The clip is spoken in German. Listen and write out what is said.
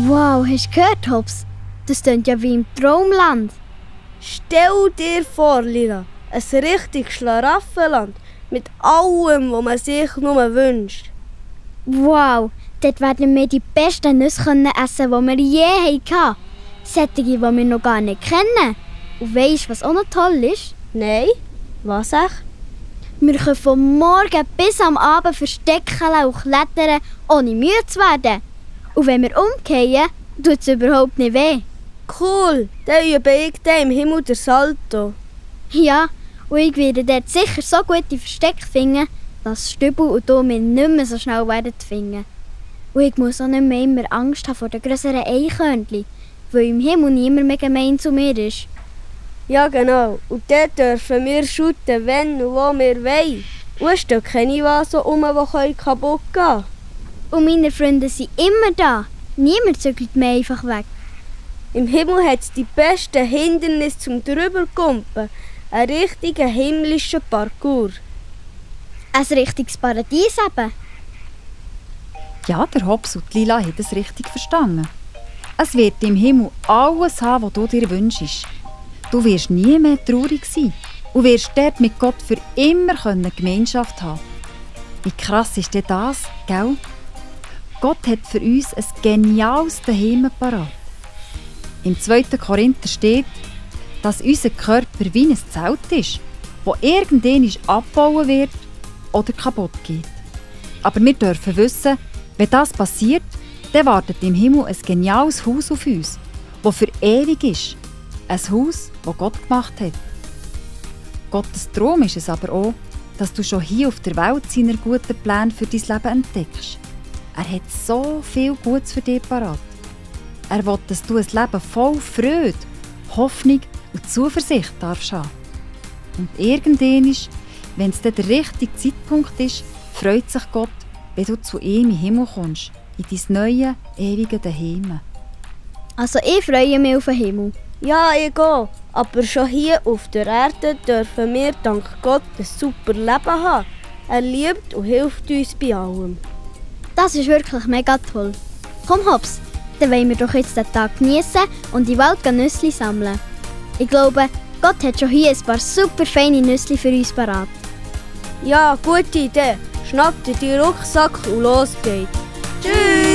Wow, hast du gehört, Hobbs? Das klingt ja wie im Traumland. Stell dir vor, Lila, ein richtig Schlaraffenland mit allem, was man sich nur wünscht. Wow, dort werden wir die besten Nüsse essen, die wir je hatten. Solche, die wir noch gar nicht kennen. Und weisst du, was auch noch toll ist? Nein? Was echt? Wir können von morgen bis am Abend verstecken und klettern, ohne müde zu werden. Und wenn wir umfallen, tut es überhaupt nicht weh. Cool, dann übe ich dann im Himmel den Salto. Ja, und ich werde dort sicher so gute Verstecke finden, dass Stübel und du mich nicht mehr so schnell werden finden. Und ich muss auch nicht mehr immer Angst haben vor den grösseren Eichhörnchen, weil im Himmel niemand mehr gemein zu mir ist. Ja genau, und dort dürfen wir shooten, wenn und wo wir wollen. Und es stehen keine Vasen rum, die kaputt gehen können. Und meine Freunde sind immer da. Niemand zügelt mir einfach weg. Im Himmel hat es die besten Hindernisse zum Drüberkumpen. Ein richtiger himmlischer Parcours. Ein richtiges Paradies eben. Ja, der Hobbs und Lila haben es richtig verstanden. Es wird im Himmel alles haben, was du dir wünschst. Du wirst nie mehr traurig sein und wirst dort mit Gott für immer Gemeinschaft haben. Wie krass ist denn das, gell? Gott hat für uns ein geniales Zuhause parat. Im 2. Korinther steht, dass unser Körper wie ein Zelt ist, das irgendwann abgebaut wird oder kaputt geht. Aber wir dürfen wissen, wenn das passiert, dann wartet im Himmel ein geniales Haus auf uns, das für ewig ist. Ein Haus, das Gott gemacht hat. Gottes Traum ist es aber auch, dass du schon hier auf der Welt seine guten Pläne für dein Leben entdeckst. Er hat so viel Gutes für dich parat. Er will, dass du ein Leben voll Freude, Hoffnung und Zuversicht darfst haben. Und irgendwann, wenn es dann der richtige Zeitpunkt ist, freut sich Gott, wenn du zu ihm im Himmel kommst, in dein neue, ewige Daheim. Also ich freue mich auf den Himmel. Ja, ich auch. Aber schon hier auf der Erde dürfen wir dank Gott ein super Leben haben. Er liebt und hilft uns bei allem. Das ist wirklich mega toll. Komm Hobbs, dann wollen wir doch jetzt den Tag geniessen und in die Welt Nüsse sammeln. Ich glaube, Gott hat schon hier ein paar super feine Nüsse für uns parat. Ja, gute Idee. Schnappt dir den Rucksack und los geht's. Tschüss!